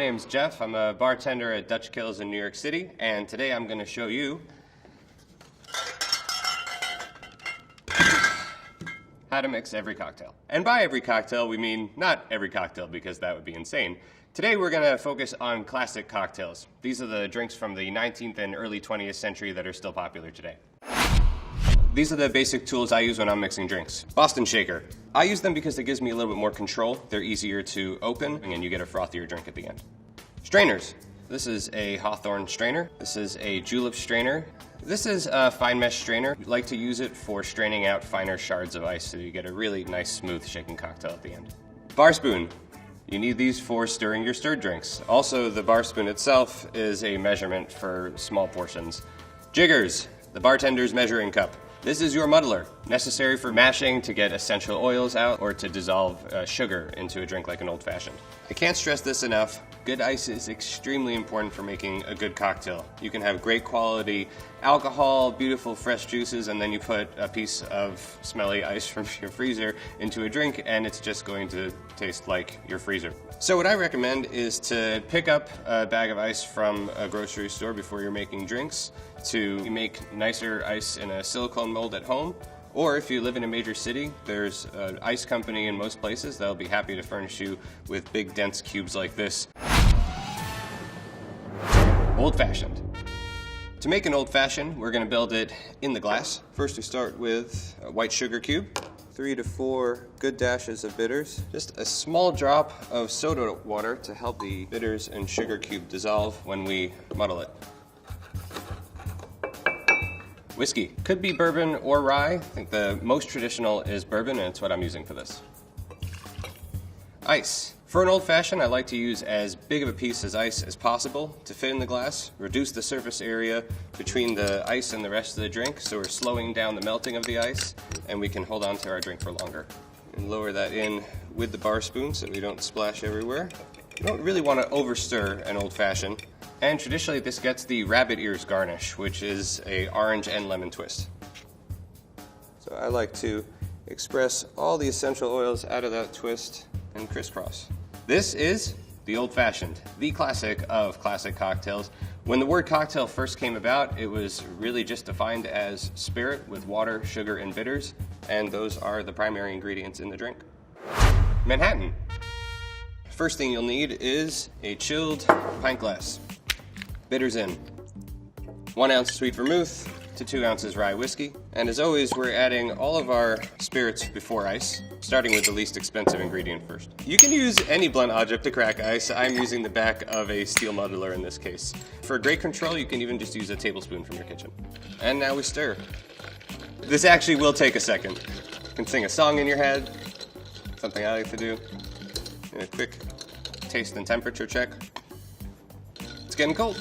name's Jeff. I'm a bartender at Dutch Kills in New York City, and today I'm going to show you how to mix every cocktail. And by every cocktail, we mean not every cocktail, because that would be insane. Today we're going to focus on classic cocktails. These are the drinks from the 19th and early 20th century that are still popular today. These are the basic tools I use when I'm mixing drinks. Boston shaker. I use them because it gives me a little bit more control. They're easier to open, and you get a frothier drink at the end. Strainers. This is a Hawthorne strainer. This is a julep strainer. This is a fine mesh strainer. I like to use it for straining out finer shards of ice so you get a really nice, smooth shaken cocktail at the end. Bar spoon. You need these for stirring your stirred drinks. Also, the bar spoon itself is a measurement for small portions. Jiggers. The bartender's measuring cup. This is your muddler, necessary for mashing to get essential oils out or to dissolve sugar into a drink like an old-fashioned. I can't stress this enough. Good ice is extremely important for making a good cocktail. You can have great quality alcohol, beautiful fresh juices, and then you put a piece of smelly ice from your freezer into a drink and it's just going to taste like your freezer. So what I recommend is to pick up a bag of ice from a grocery store before you're making drinks, to make nicer ice in a silicone mold at home. Or if you live in a major city, there's an ice company in most places that'll be happy to furnish you with big dense cubes like this. Old-fashioned. To make an old-fashioned, we're going to build it in the glass. First we start with a white sugar cube, 3 to 4 good dashes of bitters, just a small drop of soda water to help the bitters and sugar cube dissolve when we muddle it. Whiskey. Could be bourbon or rye. I think the most traditional is bourbon, and it's what I'm using for this. Ice. For an old-fashioned, I like to use as big of a piece as ice as possible to fit in the glass, reduce the surface area between the ice and the rest of the drink, so we're slowing down the melting of the ice, and we can hold on to our drink for longer. And lower that in with the bar spoon so we don't splash everywhere. You don't really want to overstir an old-fashioned. And traditionally this gets the rabbit ears garnish, which is a orange and lemon twist. So I like to express all the essential oils out of that twist and crisscross. This is the old-fashioned, the classic of classic cocktails. When the word cocktail first came about, it was really just defined as spirit with water, sugar, and bitters, and those are the primary ingredients in the drink. Manhattan. First thing you'll need is a chilled pint glass. Bitters in. 1 ounce sweet vermouth to 2 ounces rye whiskey. And as always, we're adding all of our spirits before ice, starting with the least expensive ingredient first. You can use any blunt object to crack ice. I'm using the back of a steel muddler in this case. For great control, you can even just use a tablespoon from your kitchen. And now we stir. This actually will take a second. You can sing a song in your head, something I like to do. And a quick taste and temperature check. It's getting cold.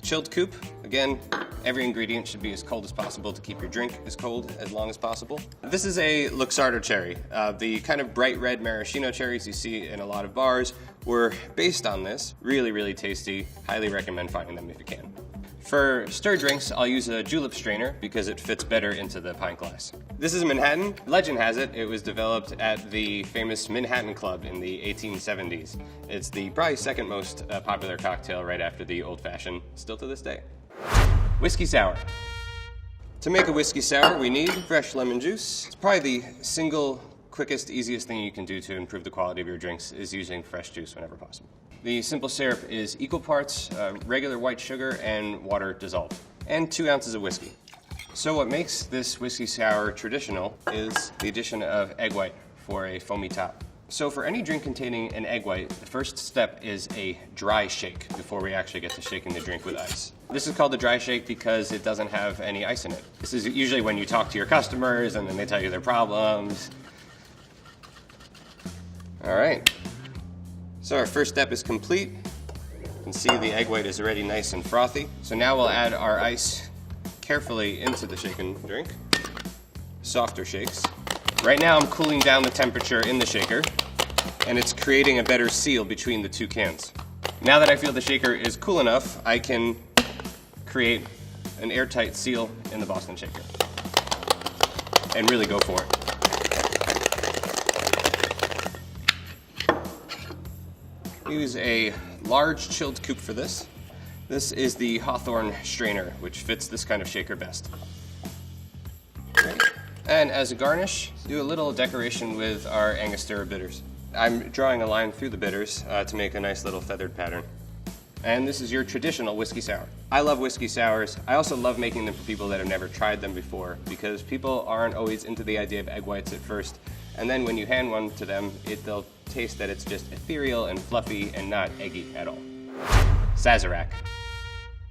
Chilled coupe. Again, every ingredient should be as cold as possible to keep your drink as cold as long as possible. This is a Luxardo cherry. The kind of bright red maraschino cherries you see in a lot of bars were based on this. Really, really tasty. Highly recommend finding them if you can. For stir drinks, I'll use a julep strainer because it fits better into the pint glass. This is Manhattan. Legend has it, it was developed at the famous Manhattan Club in the 1870s. It's the probably second most popular cocktail right after the old-fashioned, still to this day. Whiskey sour. To make a whiskey sour, we need fresh lemon juice. It's probably the single quickest, easiest thing you can do to improve the quality of your drinks is using fresh juice whenever possible. The simple syrup is equal parts regular white sugar and water dissolved, and 2 ounces of whiskey. So what makes this whiskey sour traditional is the addition of egg white for a foamy top. So for any drink containing an egg white, the first step is a dry shake before we actually get to shaking the drink with ice. This is called the dry shake because it doesn't have any ice in it. This is usually when you talk to your customers and then they tell you their problems. All right. So our first step is complete. You can see the egg white is already nice and frothy. So now we'll add our ice carefully into the shaken drink. Softer shakes. Right now I'm cooling down the temperature in the shaker, and it's creating a better seal between the two cans. Now that I feel the shaker is cool enough, I can create an airtight seal in the Boston shaker and really go for it. Use a large chilled coupe for this. This is the Hawthorne strainer, which fits this kind of shaker best. And as a garnish, do a little decoration with our Angostura bitters. I'm drawing a line through the bitters to make a nice little feathered pattern. And this is your traditional whiskey sour. I love whiskey sours. I also love making them for people that have never tried them before, because people aren't always into the idea of egg whites at first. And then when you hand one to them, they'll taste that it's just ethereal and fluffy and not eggy at all. Sazerac.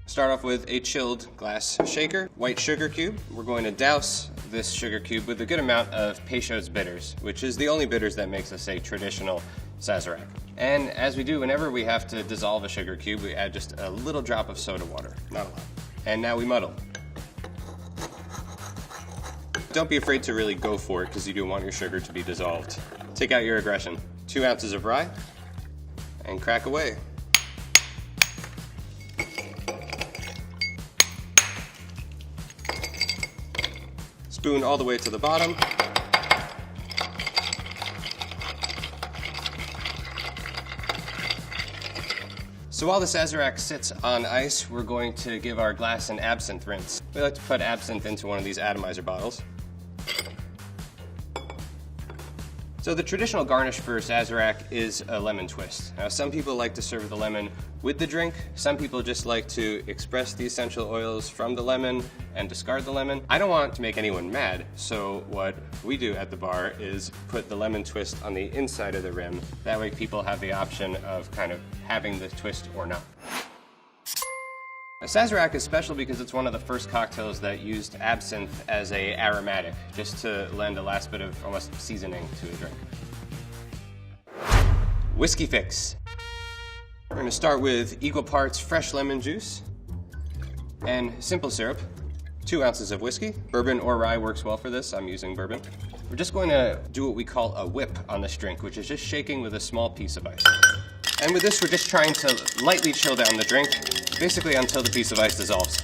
Start off with a chilled glass shaker, white sugar cube. We're going to douse this sugar cube with a good amount of Peychaud's bitters, which is the only bitters that makes us a traditional Sazerac. And as we do whenever we have to dissolve a sugar cube, we add just a little drop of soda water, not a lot. And now we muddle. Don't be afraid to really go for it, because you do want your sugar to be dissolved. Take out your aggression. 2 ounces of rye, and crack away. Spoon all the way to the bottom. So while the Sazerac sits on ice, we're going to give our glass an absinthe rinse. We like to put absinthe into one of these atomizer bottles. So the traditional garnish for Sazerac is a lemon twist. Now, some people like to serve the lemon with the drink. Some people just like to express the essential oils from the lemon and discard the lemon. I don't want to make anyone mad, so what we do at the bar is put the lemon twist on the inside of the rim. That way people have the option of kind of having the twist or not. A Sazerac is special because it's one of the first cocktails that used absinthe as an aromatic, just to lend a last bit of almost seasoning to a drink. Whiskey fix. We're going to start with equal parts fresh lemon juice and simple syrup, 2 ounces of whiskey. Bourbon or rye works well for this. I'm using bourbon. We're just going to do what we call a whip on this drink, which is just shaking with a small piece of ice. And with this, we're just trying to lightly chill down the drink, basically until the piece of ice dissolves.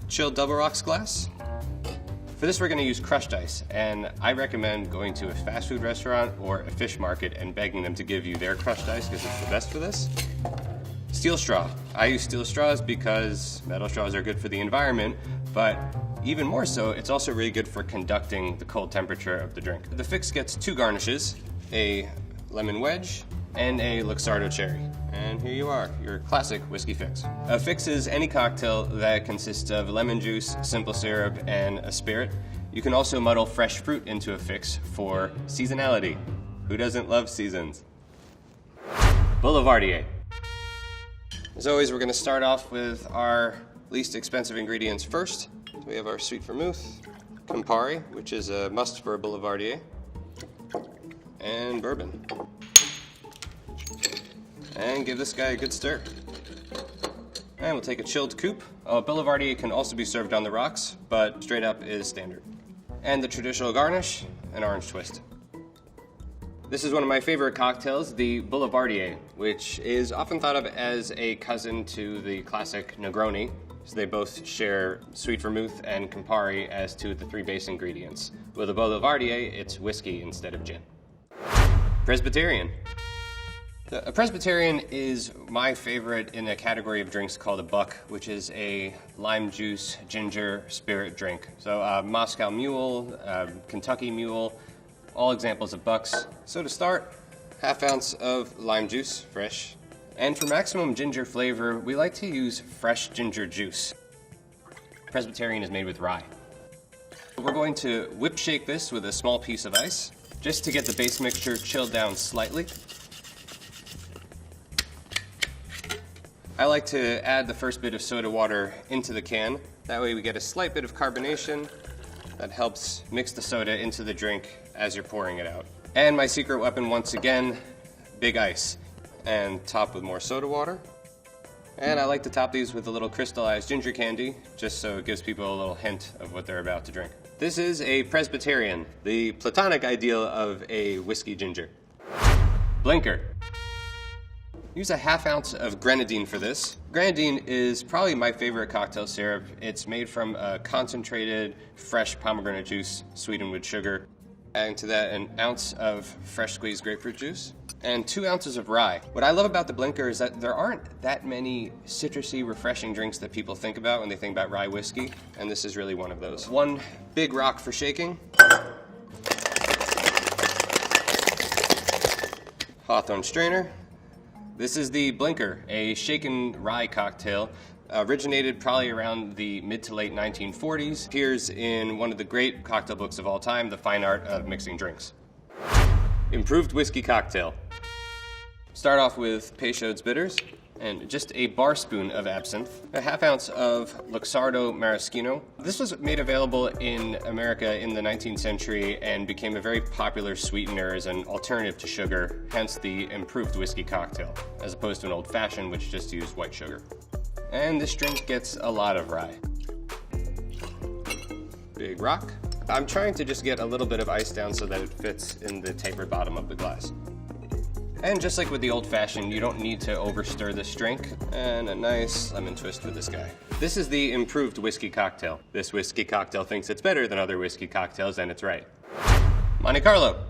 Chilled double rocks glass. For this, we're going to use crushed ice, and I recommend going to a fast food restaurant or a fish market and begging them to give you their crushed ice, because it's the best for this. Steel straw. I use steel straws because metal straws are good for the environment, but even more so, it's also really good for conducting the cold temperature of the drink. The fix gets 2 garnishes, a lemon wedge, and a Luxardo cherry. And here you are, your classic whiskey fix. A fix is any cocktail that consists of lemon juice, simple syrup, and a spirit. You can also muddle fresh fruit into a fix for seasonality. Who doesn't love seasons? Boulevardier. As always, we're going to start off with our least expensive ingredients first. So we have our sweet vermouth, Campari, which is a must for a Boulevardier, and bourbon. And give this guy a good stir. And we'll take a chilled coupe. Boulevardier can also be served on the rocks, but straight up is standard. And the traditional garnish, an orange twist. This is one of my favorite cocktails, the Boulevardier, which is often thought of as a cousin to the classic Negroni. So they both share sweet vermouth and Campari as 2 of the 3 base ingredients. With a Boulevardier, it's whiskey instead of gin. Presbyterian. A Presbyterian is my favorite in a category of drinks called a buck, which is a lime juice, ginger, spirit drink. So Moscow Mule, Kentucky Mule, all examples of bucks. So to start, 1/2 ounce of lime juice, fresh. And for maximum ginger flavor, we like to use fresh ginger juice. Presbyterian is made with rye. We're going to whip shake this with a small piece of ice, just to get the base mixture chilled down slightly. I like to add the first bit of soda water into the can. That way we get a slight bit of carbonation that helps mix the soda into the drink as you're pouring it out. And my secret weapon, once again, big ice. And top with more soda water. And I like to top these with a little crystallized ginger candy, just so it gives people a little hint of what they're about to drink. This is a Presbyterian, the platonic ideal of a whiskey ginger. Blinker. Use a 1/2 ounce of grenadine for this. Grenadine is probably my favorite cocktail syrup. It's made from a concentrated, fresh pomegranate juice sweetened with sugar. Adding to that an ounce of fresh squeezed grapefruit juice and 2 ounces of rye. What I love about the blinker is that there aren't that many citrusy, refreshing drinks that people think about when they think about rye whiskey, and this is really one of those. One big rock for shaking. Hawthorne strainer. This is the Blinker, a shaken rye cocktail. Originated probably around the mid to late 1940s. Appears in one of the great cocktail books of all time, The Fine Art of Mixing Drinks. Improved whiskey cocktail. Start off with Peychaud's bitters and just a bar spoon of absinthe, a half ounce of Luxardo Maraschino. This was made available in America in the 19th century and became a very popular sweetener as an alternative to sugar, hence the improved whiskey cocktail, as opposed to an old-fashioned which just used white sugar. And this drink gets a lot of rye. Big rock. I'm trying to just get a little bit of ice down so that it fits in the tapered bottom of the glass. And just like with the old-fashioned, you don't need to over-stir this drink. And a nice lemon twist with this guy. This is the improved whiskey cocktail. This whiskey cocktail thinks it's better than other whiskey cocktails, and it's right. Monte Carlo.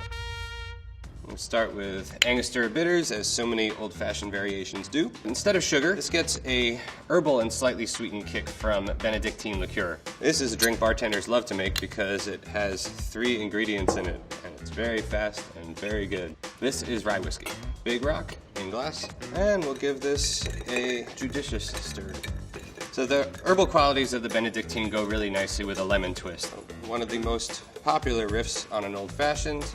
We'll start with Angostura bitters, as so many old-fashioned variations do. Instead of sugar, this gets a herbal and slightly sweetened kick from Benedictine liqueur. This is a drink bartenders love to make because it has 3 ingredients in it, and it's very fast and very good. This is rye whiskey. Big rock in glass, and we'll give this a judicious stir. So the herbal qualities of the Benedictine go really nicely with a lemon twist. One of the most popular riffs on an old-fashioned,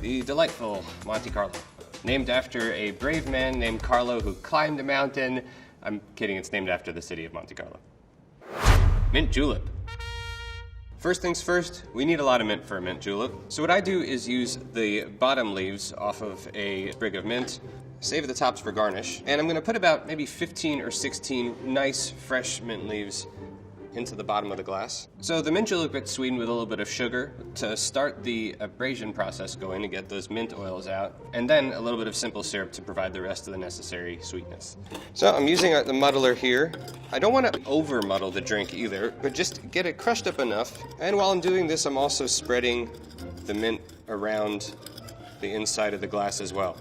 the delightful Monte Carlo. Named after a brave man named Carlo who climbed a mountain. I'm kidding, it's named after the city of Monte Carlo. Mint julep. First things first, we need a lot of mint for a mint julep. So what I do is use the bottom leaves off of a sprig of mint, save the tops for garnish, and I'm going to put about maybe 15 or 16 nice fresh mint leaves into the bottom of the glass. So the mint julep gets sweetened with a little bit of sugar to start the abrasion process going to get those mint oils out, and then a little bit of simple syrup to provide the rest of the necessary sweetness. So I'm using the muddler here. I don't want to over muddle the drink either, but just get it crushed up enough. And while I'm doing this, I'm also spreading the mint around the inside of the glass as well.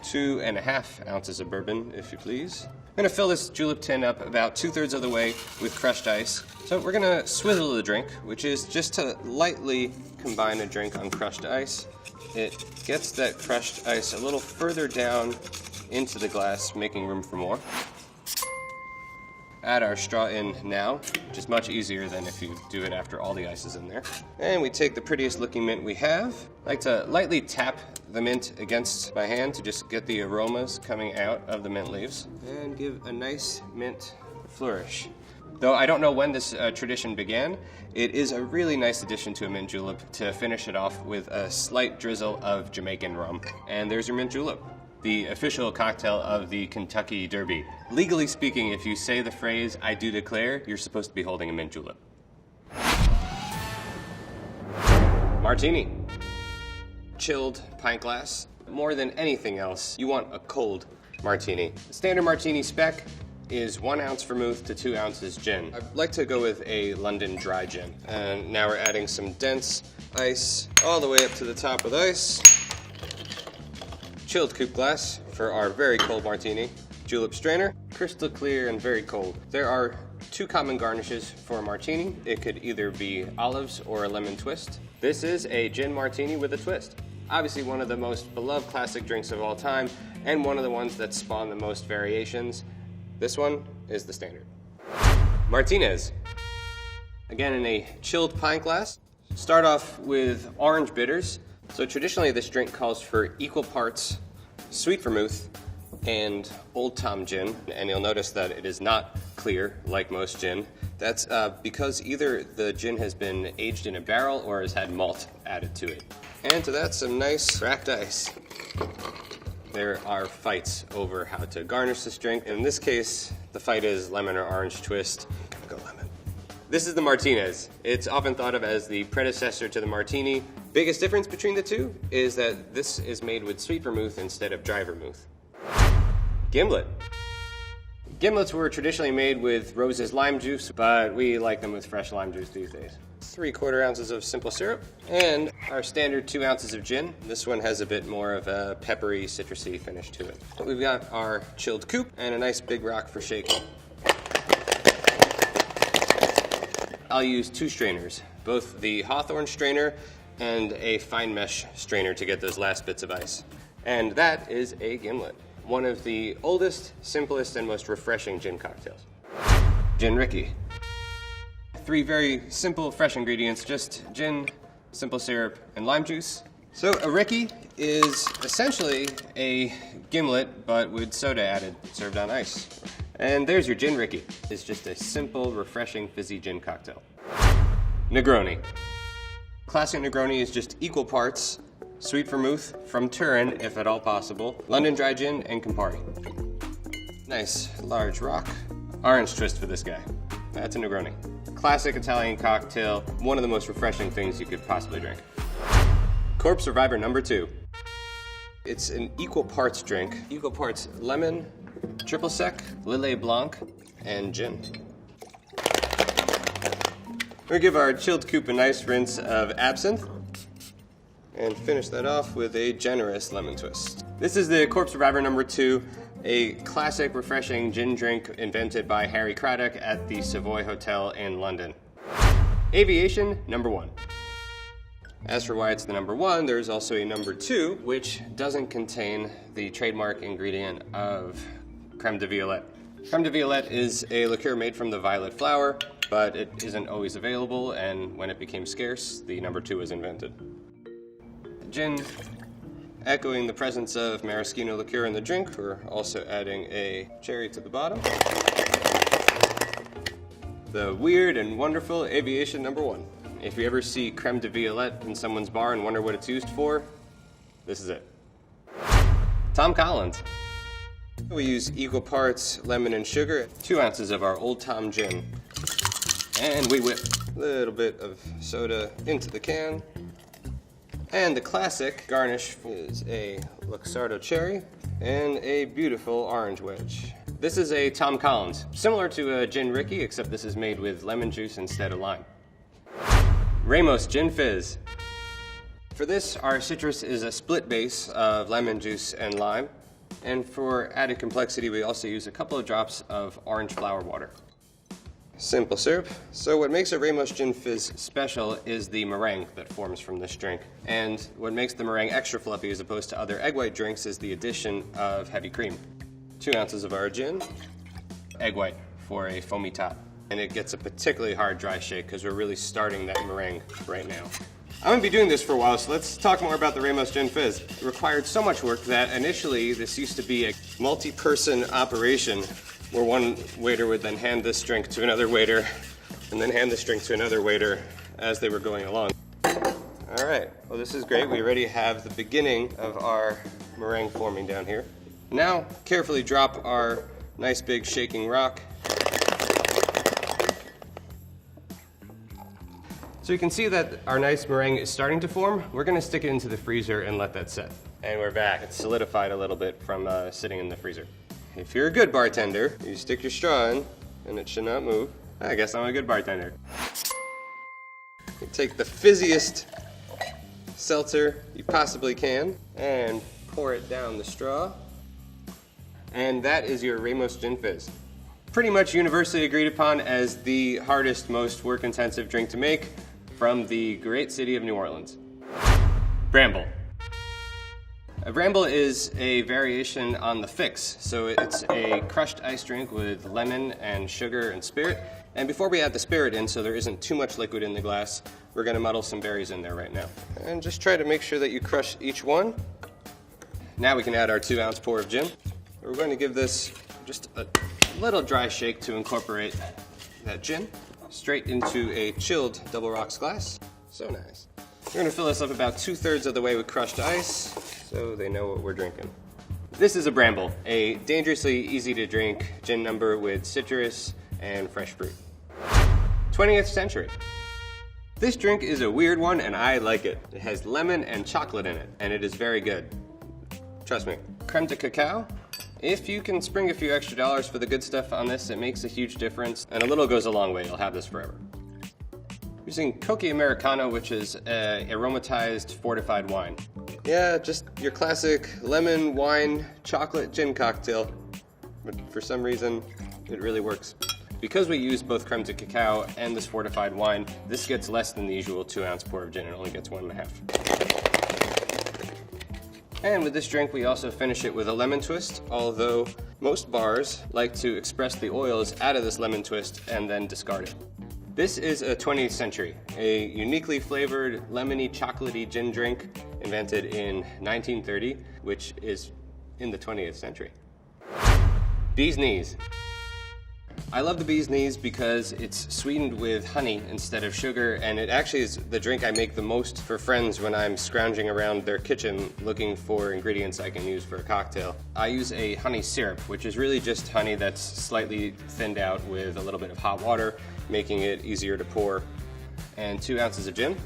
2.5 ounces of bourbon, if you please. I'm going to fill this julep tin up about 2/3 of the way with crushed ice. So we're going to swizzle the drink, which is just to lightly combine a drink on crushed ice. It gets that crushed ice a little further down into the glass, making room for more. Add our straw in now, which is much easier than if you do it after all the ice is in there. And we take the prettiest looking mint we have. I like to lightly tap the mint against my hand to just get the aromas coming out of the mint leaves. And give a nice mint flourish. Though I don't know when this tradition began, it is a really nice addition to a mint julep to finish it off with a slight drizzle of Jamaican rum. And there's your mint julep, the official cocktail of the Kentucky Derby. Legally speaking, if you say the phrase, "I do declare," you're supposed to be holding a mint julep. Martini. Chilled pint glass. More than anything else, you want a cold martini. The standard martini spec is 1 ounce vermouth to 2 ounces gin. I like to go with a London dry gin. And now we're adding some dense ice all the way up to the top with ice. Chilled coupe glass for our very cold martini. Julep strainer, crystal clear and very cold. There are 2 common garnishes for a martini. It could either be olives or a lemon twist. This is a gin martini with a twist. Obviously one of the most beloved classic drinks of all time, and one of the ones that spawn the most variations. This one is the standard. Martinez. Again in a chilled pint glass. Start off with orange bitters. So traditionally this drink calls for equal parts sweet vermouth and Old Tom gin, and you'll notice that it is not clear like most gin. That's because either the gin has been aged in a barrel or has had malt added to it. And to that, some nice cracked ice. There are fights over how to garnish this drink. In this case, the fight is lemon or orange twist. I'll go lemon. This is the Martinez. It's often thought of as the predecessor to the martini. Biggest difference between the two is that this is made with sweet vermouth instead of dry vermouth. Gimlet. Gimlets were traditionally made with Rose's lime juice, but we like them with fresh lime juice these days. 3/4 ounces of simple syrup, and our standard 2 ounces of gin. This one has a bit more of a peppery, citrusy finish to it. We've got our chilled coupe and a nice big rock for shaking. I'll use 2 strainers, both the Hawthorne strainer and a fine mesh strainer to get those last bits of ice. And that is a gimlet, one of the oldest, simplest, and most refreshing gin cocktails. Gin Ricky. 3 very simple, fresh ingredients, just gin, simple syrup, and lime juice. So a Ricky is essentially a gimlet, but with soda added, served on ice. And there's your Gin Ricky. It's just a simple, refreshing, fizzy gin cocktail. Negroni. Classic Negroni is just equal parts sweet vermouth from Turin, if at all possible, London dry gin, and Campari. Nice large rock. Orange twist for this guy. That's a Negroni. Classic Italian cocktail, one of the most refreshing things you could possibly drink. Corpse Survivor number 2. It's an equal parts drink, equal parts lemon, triple sec, Lillet Blanc, and gin. We'll give our chilled coupe a nice rinse of absinthe and finish that off with a generous lemon twist. This is the Corpse Survivor number 2, a classic refreshing gin drink invented by Harry Craddock at the Savoy Hotel in London. Aviation number 1. As for why it's the number 1, there's also a number 2, which doesn't contain the trademark ingredient of creme de violette. Creme de violette is a liqueur made from the violet flower, but it isn't always available, and when it became scarce, the number 2 was invented. Gin, echoing the presence of maraschino liqueur in the drink, we're also adding a cherry to the bottom. The weird and wonderful Aviation number 1. If you ever see creme de violette in someone's bar and wonder what it's used for, this is it. Tom Collins. We use equal parts lemon and sugar, 2 ounces of our Old Tom gin, and we whip a little bit of soda into the can. And the classic garnish is a Luxardo cherry and a beautiful orange wedge. This is a Tom Collins, similar to a Gin Ricky, except this is made with lemon juice instead of lime. Ramos Gin Fizz. For this, our citrus is a split base of lemon juice and lime. And for added complexity, we also use a couple of drops of orange flower water. Simple syrup. So what makes a Ramos Gin Fizz special is the meringue that forms from this drink. And what makes the meringue extra fluffy as opposed to other egg white drinks is the addition of heavy cream. 2 ounces of our gin, egg white for a foamy top. And it gets a particularly hard dry shake because we're really starting that meringue right now. I'm going to be doing this for a while, so let's talk more about the Ramos Gin Fizz. It required so much work that initially this used to be a multi-person operation where one waiter would then hand this drink to another waiter and then hand this drink to another waiter as they were going along. All right, well this is great. We already have the beginning of our meringue forming down here. Now, carefully drop our nice big shaking rock. So you can see that our nice meringue is starting to form. We're gonna stick it into the freezer and let that set. And we're back. It's solidified a little bit from sitting in the freezer. If you're a good bartender, you stick your straw in and it should not move. I guess I'm a good bartender. You take the fizziest seltzer you possibly can and pour it down the straw. And that is your Ramos Gin Fizz. Pretty much universally agreed upon as the hardest, most work-intensive drink to make from the great city of New Orleans. Bramble. A Bramble is a variation on the fix. So it's a crushed ice drink with lemon and sugar and spirit. And before we add the spirit in, so there isn't too much liquid in the glass, we're gonna muddle some berries in there right now. And just try to make sure that you crush each one. Now we can add our 2 ounce pour of gin. We're going to give this just a little dry shake to incorporate that gin straight into a chilled double rocks glass. So nice. We're gonna fill this up about 2/3 of the way with crushed ice so they know what we're drinking. This is a Bramble, a dangerously easy to drink gin number with citrus and fresh fruit. 20th century. This drink is a weird one and I like it. It has lemon and chocolate in it and it is very good. Trust me. Creme de cacao. If you can spring a few extra dollars for the good stuff on this, it makes a huge difference, and a little goes a long way. You'll have this forever. Using Koki Americano, which is aromatized fortified wine. Yeah, just your classic lemon, wine, chocolate, gin cocktail. But for some reason, it really works. Because we use both creme de cacao and this fortified wine, this gets less than the usual 2-ounce pour of gin. It only gets 1.5. And with this drink, we also finish it with a lemon twist, although most bars like to express the oils out of this lemon twist and then discard it. This is a 20th century, a uniquely flavored lemony chocolatey gin drink invented in 1930, which is in the 20th century. Bee's Knees. I love the Bee's Knees because it's sweetened with honey instead of sugar, and it actually is the drink I make the most for friends when I'm scrounging around their kitchen looking for ingredients I can use for a cocktail. I use a honey syrup, which is really just honey that's slightly thinned out with a little bit of hot water, making it easier to pour, and 2 ounces of gin.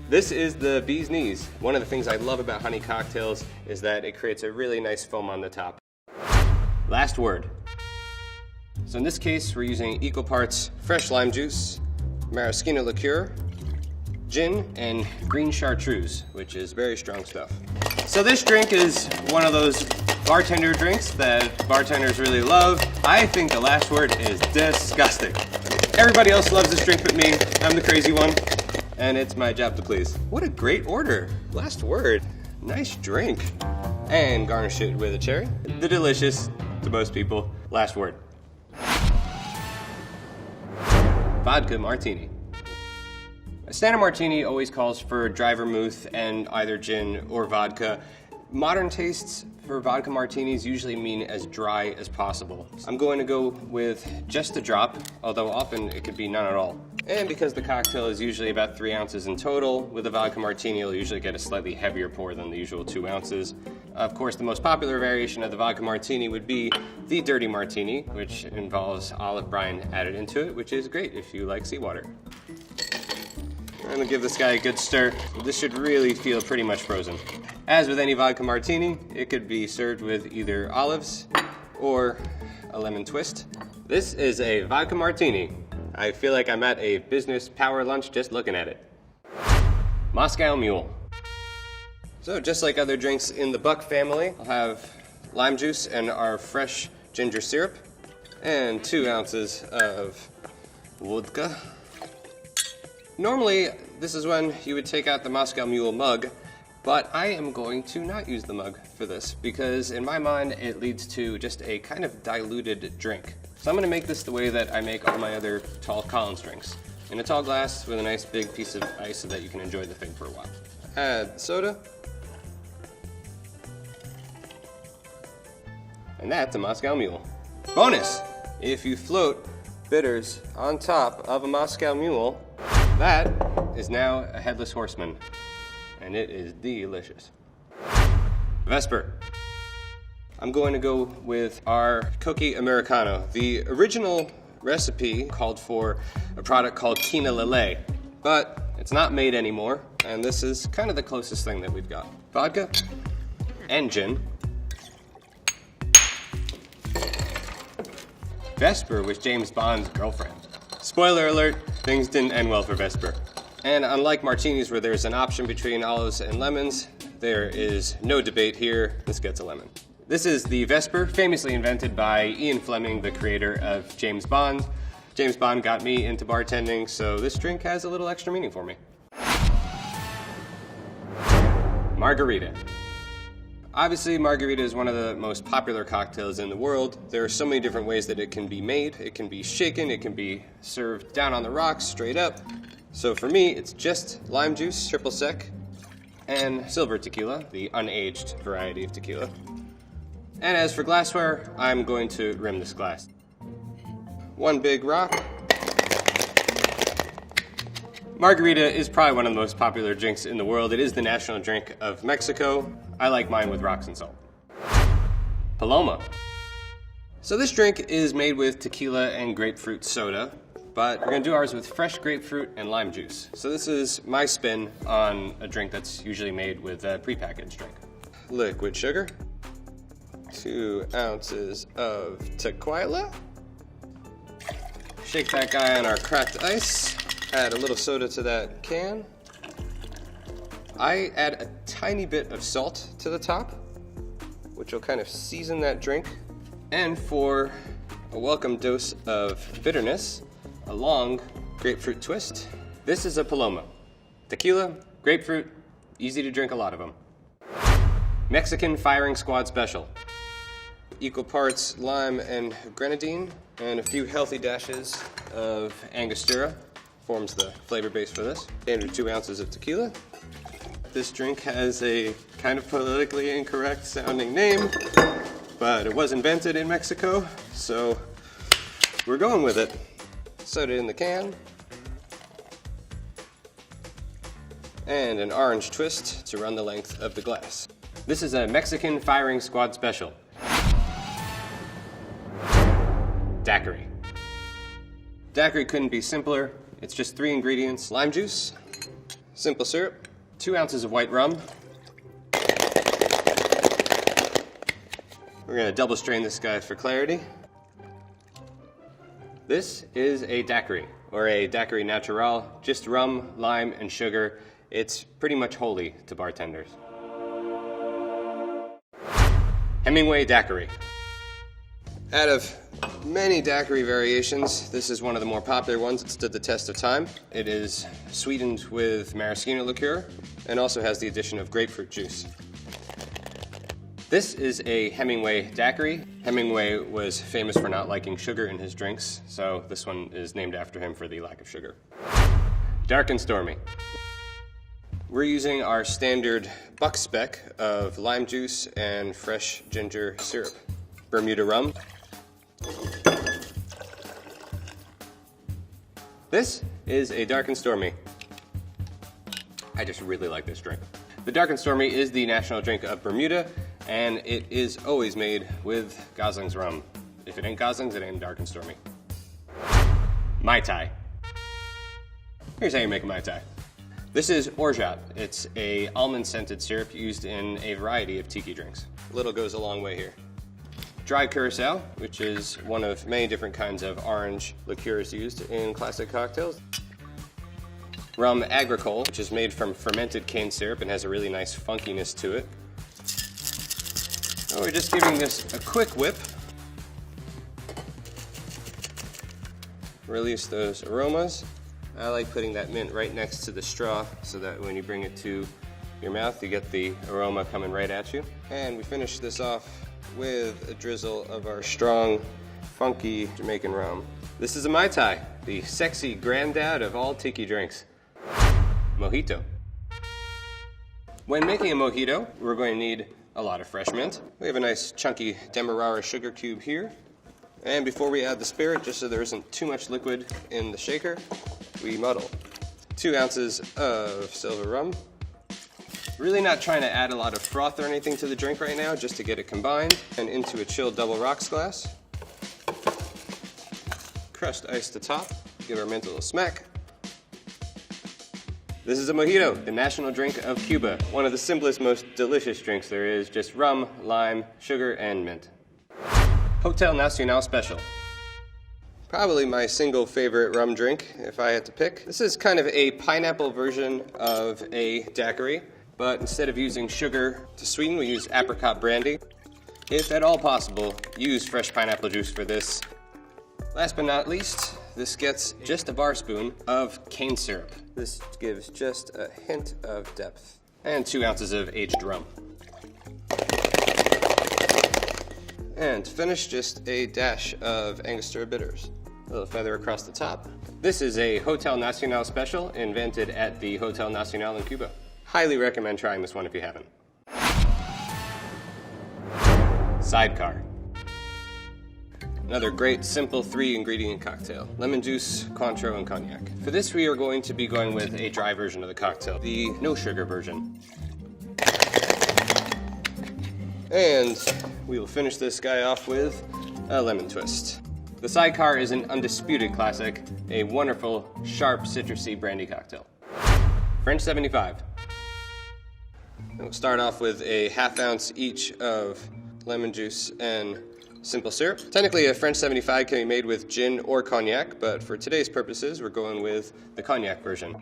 This is the Bee's Knees. One of the things I love about honey cocktails is that it creates a really nice foam on the top. Last word. So in this case, we're using equal parts fresh lime juice, maraschino liqueur, gin, and green chartreuse, which is very strong stuff. So this drink is one of those bartender drinks that bartenders really love. I think the last word is disgusting. Everybody else loves this drink but me. I'm the crazy one, and it's my job to please. What a great order. Last word. Nice drink. And garnish it with a cherry. The delicious, to most people, last word. Vodka martini. A standard martini always calls for dry vermouth and either gin or vodka. Modern tastes for vodka martinis usually mean as dry as possible. I'm going to go with just a drop, although often it could be none at all. And because the cocktail is usually about 3 ounces in total, with a vodka martini you'll usually get a slightly heavier pour than the usual 2 ounces. Of course, the most popular variation of the vodka martini would be the dirty martini, which involves olive brine added into it, which is great if you like seawater. I'm gonna give this guy a good stir. This should really feel pretty much frozen. As with any vodka martini, it could be served with either olives or a lemon twist. This is a vodka martini. I feel like I'm at a business power lunch just looking at it. Moscow Mule. So just like other drinks in the Buck family, I'll have lime juice and our fresh ginger syrup, and 2 ounces of vodka. Normally, this is when you would take out the Moscow Mule mug, but I am going to not use the mug for this because in my mind it leads to just a kind of diluted drink. So I'm going to make this the way that I make all my other tall Collins drinks. In a tall glass with a nice big piece of ice so that you can enjoy the thing for a while. Add soda. And that's a Moscow Mule. Bonus! If you float bitters on top of a Moscow Mule, that is now a headless horseman. And it is delicious. Vesper. I'm going to go with our Koki Americano. The original recipe called for a product called Quina Lele, but it's not made anymore, and this is kind of the closest thing that we've got. Vodka and gin. Vesper was James Bond's girlfriend. Spoiler alert, things didn't end well for Vesper. And unlike martinis where there's an option between olives and lemons, there is no debate here. This gets a lemon. This is the Vesper, famously invented by Ian Fleming, the creator of James Bond. James Bond got me into bartending, so this drink has a little extra meaning for me. Margarita. Obviously, margarita is one of the most popular cocktails in the world. There are so many different ways that it can be made. It can be shaken, it can be served down on the rocks, straight up. So for me, it's just lime juice, triple sec, and silver tequila, the unaged variety of tequila. And as for glassware, I'm going to rim this glass. One big rock. Margarita is probably one of the most popular drinks in the world. It is the national drink of Mexico. I like mine with rocks and salt. Paloma. So this drink is made with tequila and grapefruit soda, but we're gonna do ours with fresh grapefruit and lime juice. So this is my spin on a drink that's usually made with a prepackaged drink. Liquid sugar, 2 ounces of tequila, Shake that guy on our cracked ice. Add a little soda to that can. I add a tiny bit of salt to the top, which will kind of season that drink. And for a welcome dose of bitterness, a long grapefruit twist. This is a Paloma. Tequila, grapefruit, easy to drink, a lot of them. Mexican Firing Squad Special. Equal parts lime and grenadine, and a few healthy dashes of Angostura forms the flavor base for this. Standard 2 ounces of tequila. This drink has a kind of politically incorrect sounding name, but it was invented in Mexico, so we're going with it. Soda in the can. And an orange twist to run the length of the glass. This is a Mexican Firing Squad Special. Daiquiri. Daiquiri couldn't be simpler. It's just 3 ingredients: lime juice, simple syrup, 2 ounces of white rum. We're gonna double strain this guy for clarity. This is a daiquiri, or a daiquiri natural, just rum, lime, and sugar. It's pretty much holy to bartenders. Hemingway daiquiri. Out of many daiquiri variations, this is one of the more popular ones. It stood the test of time. It is sweetened with maraschino liqueur and also has the addition of grapefruit juice. This is a Hemingway daiquiri. Hemingway was famous for not liking sugar in his drinks, so this one is named after him for the lack of sugar. Dark and stormy. We're using our standard buck spec of lime juice and fresh ginger syrup. Bermuda rum. This is a dark and stormy. I just really like this drink. The dark and stormy is the national drink of Bermuda, and it is always made with Gosling's rum. If it ain't Gosling's, it ain't dark and stormy. Mai Tai. Here's how you make a Mai Tai. This is orgeat. It's a almond-scented syrup used in a variety of tiki drinks. Little goes a long way here. Dry curacao, which is one of many different kinds of orange liqueurs used in classic cocktails. Rum agricole, which is made from fermented cane syrup and has a really nice funkiness to it. So we're just giving this a quick whip. Release those aromas. I like putting that mint right next to the straw so that when you bring it to your mouth, you get the aroma coming right at you. And we finish this off with a drizzle of our strong, funky Jamaican rum. This is a Mai Tai, the sexy granddad of all tiki drinks. Mojito. When making a mojito, we're going to need a lot of fresh mint. We have a nice chunky Demerara sugar cube here. And before we add the spirit, just so there isn't too much liquid in the shaker, we muddle. 2 ounces of silver rum. Really not trying to add a lot of froth or anything to the drink right now, just to get it combined. And into a chilled double rocks glass. Crushed ice to top. Give our mint a little smack. This is a mojito, the national drink of Cuba. One of the simplest, most delicious drinks there is. Just rum, lime, sugar, and mint. Hotel Nacional Special. Probably my single favorite rum drink, if I had to pick. This is kind of a pineapple version of a daiquiri, but instead of using sugar to sweeten, we use apricot brandy. If at all possible, use fresh pineapple juice for this. Last but not least, this gets just a bar spoon of cane syrup. This gives just a hint of depth. And 2 ounces of aged rum. And to finish, just a dash of Angostura bitters. A little feather across the top. This is a Hotel Nacional special invented at the Hotel Nacional in Cuba. Highly recommend trying this one if you haven't. Sidecar. Another great, simple 3-ingredient cocktail. Lemon juice, Cointreau, and cognac. For this, we are going to be going with a dry version of the cocktail, the no-sugar version. And we will finish this guy off with a lemon twist. The Sidecar is an undisputed classic, a wonderful, sharp, citrusy brandy cocktail. French 75. We'll start off with a 1/2 ounce each of lemon juice and simple syrup. Technically, a French 75 can be made with gin or cognac, but for today's purposes, we're going with the cognac version.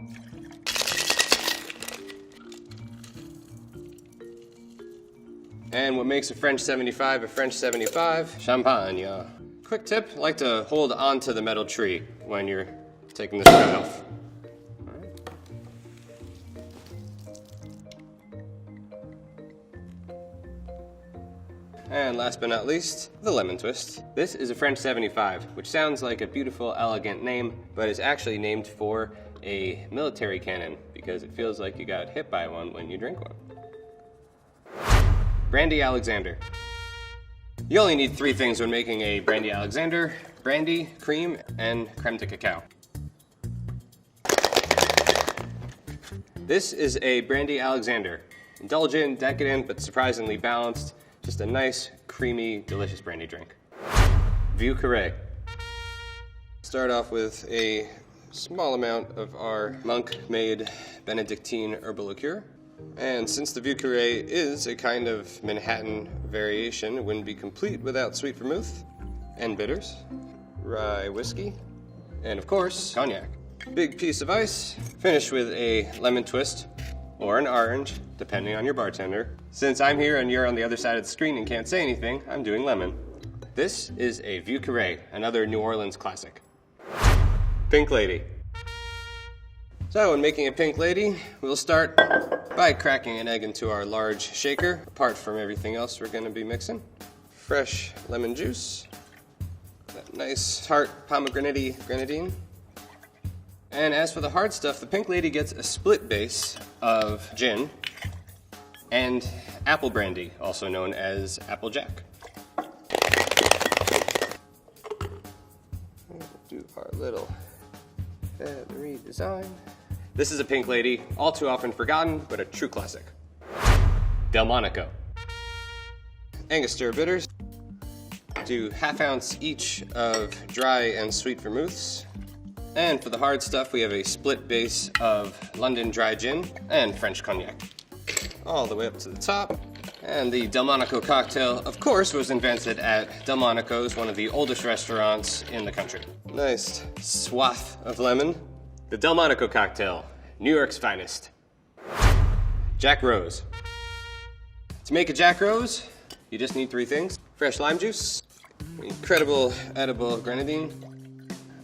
And what makes a French 75 a French 75? Champagne. Quick tip, like to hold onto the metal tree when you're taking this guy off. And last but not least, the lemon twist. This is a French 75, which sounds like a beautiful, elegant name, but is actually named for a military cannon because it feels like you got hit by one when you drink one. Brandy Alexander. You only need 3 things when making a Brandy Alexander: brandy, cream, and creme de cacao. This is a Brandy Alexander. Indulgent, decadent, but surprisingly balanced. Just a nice, creamy, delicious brandy drink. Vieux Carré. Start off with a small amount of our monk-made Benedictine herbal liqueur. And since the Vieux Carré is a kind of Manhattan variation, it wouldn't be complete without sweet vermouth and bitters, rye whiskey, and of course, cognac. Big piece of ice, finish with a lemon twist, or an orange, depending on your bartender. Since I'm here and you're on the other side of the screen and can't say anything, I'm doing lemon. This is a Vieux Carré, another New Orleans classic. Pink Lady. So when making a Pink Lady, we'll start by cracking an egg into our large shaker, apart from everything else we're going to be mixing. Fresh lemon juice, that nice tart pomegranate grenadine. And as for the hard stuff, the Pink Lady gets a split base of gin and apple brandy, also known as Applejack. We'll do our little feathery design. This is a Pink Lady, all too often forgotten, but a true classic. Delmonico. Angostura bitters. Do ½ ounce each of dry and sweet vermouths. And for the hard stuff, we have a split base of London dry gin and French cognac. All the way up to the top. And the Delmonico cocktail, of course, was invented at Delmonico's, one of the oldest restaurants in the country. Nice swath of lemon. The Delmonico cocktail, New York's finest. Jack Rose. To make a Jack Rose, you just need 3 things. Fresh lime juice, incredible edible grenadine,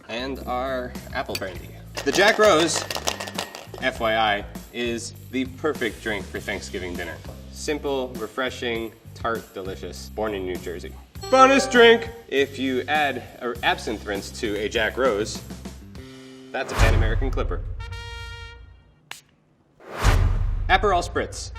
and our apple brandy. The Jack Rose, FYI, is the perfect drink for Thanksgiving dinner. Simple, refreshing, tart, delicious. Born in New Jersey. Bonus drink! If you add an absinthe rinse to a Jack Rose, that's a Pan American Clipper. Aperol Spritz.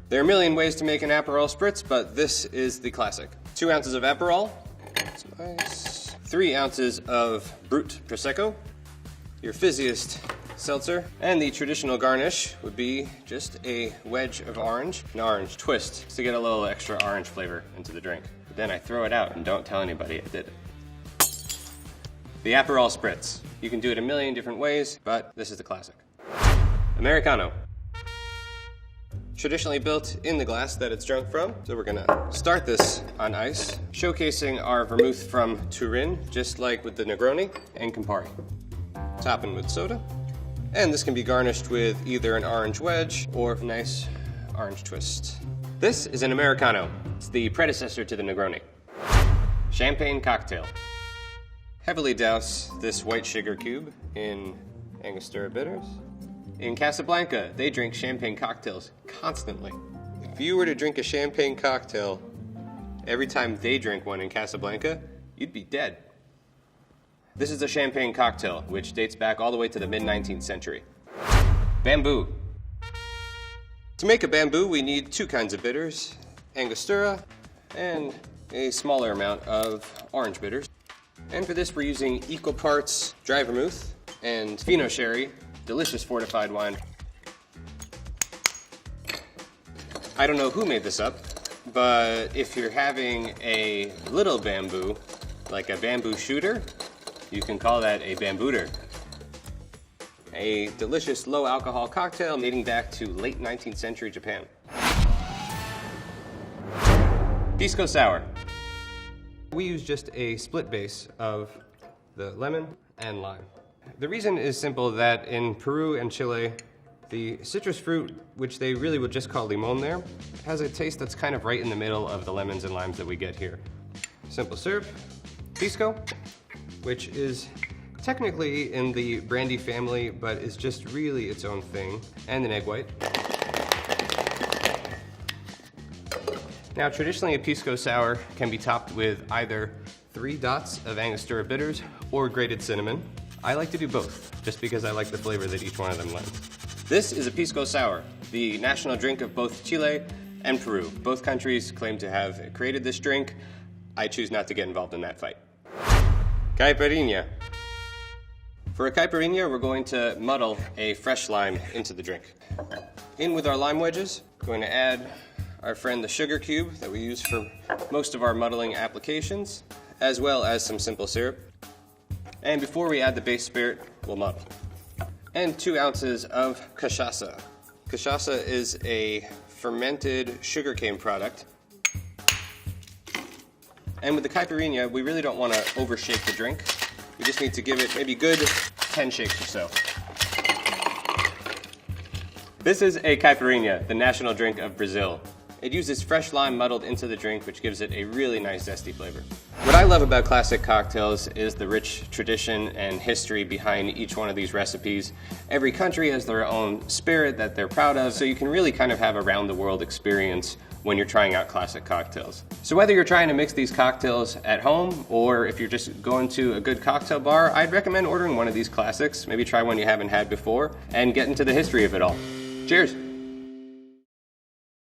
There are a million ways to make an Aperol Spritz, but this is the classic. 2 ounces of Aperol. That's nice. 3 ounces of Brut Prosecco. Your fizziest seltzer. And the traditional garnish would be just a wedge of orange, an orange twist, to get a little extra orange flavor into the drink. But then I throw it out and don't tell anybody I did it. The Aperol Spritz. You can do it a million different ways, but this is the classic. Americano. Traditionally built in the glass that it's drunk from. So we're gonna start this on ice, showcasing our vermouth from Turin, just like with the Negroni and Campari. Topping with soda. And this can be garnished with either an orange wedge or a nice orange twist. This is an Americano. It's the predecessor to the Negroni. Champagne cocktail. Heavily douse this white sugar cube in Angostura bitters. In Casablanca, they drink champagne cocktails constantly. If you were to drink a champagne cocktail every time they drink one in Casablanca, you'd be dead. This is a champagne cocktail, which dates back all the way to the mid-19th century. Bamboo. To make a bamboo, we need 2 kinds of bitters, Angostura and a smaller amount of orange bitters. And for this, we're using equal parts dry vermouth and Fino Sherry, delicious fortified wine. I don't know who made this up, but if you're having a little bamboo, like a bamboo shooter, you can call that a bambooter. A delicious low alcohol cocktail dating back to late 19th century Japan. Pisco Sour. We use just a split base of the lemon and lime. The reason is simple, that in Peru and Chile, the citrus fruit, which they really would just call limon there, has a taste that's kind of right in the middle of the lemons and limes that we get here. Simple syrup, pisco, which is technically in the brandy family, but is just really its own thing, and an egg white. Now, traditionally a pisco sour can be topped with either 3 dots of Angostura bitters or grated cinnamon. I like to do both, just because I like the flavor that each one of them lends. This is a pisco sour, the national drink of both Chile and Peru. Both countries claim to have created this drink. I choose not to get involved in that fight. Caipirinha. For a caipirinha, we're going to muddle a fresh lime into the drink. In with our lime wedges, going to add our friend the sugar cube that we use for most of our muddling applications, as well as some simple syrup. And before we add the base spirit, we'll muddle. And 2 ounces of cachaça. Cachaça is a fermented sugarcane product. And with the caipirinha, we really don't want to overshake the drink. We just need to give it maybe good 10 shakes or so. This is a caipirinha, the national drink of Brazil. It uses fresh lime muddled into the drink, which gives it a really nice zesty flavor. What I love about classic cocktails is the rich tradition and history behind each one of these recipes. Every country has their own spirit that they're proud of, so you can really kind of have a round-the-world experience when you're trying out classic cocktails. So whether you're trying to mix these cocktails at home or if you're just going to a good cocktail bar, I'd recommend ordering one of these classics, maybe try one you haven't had before, and get into the history of it all. Cheers!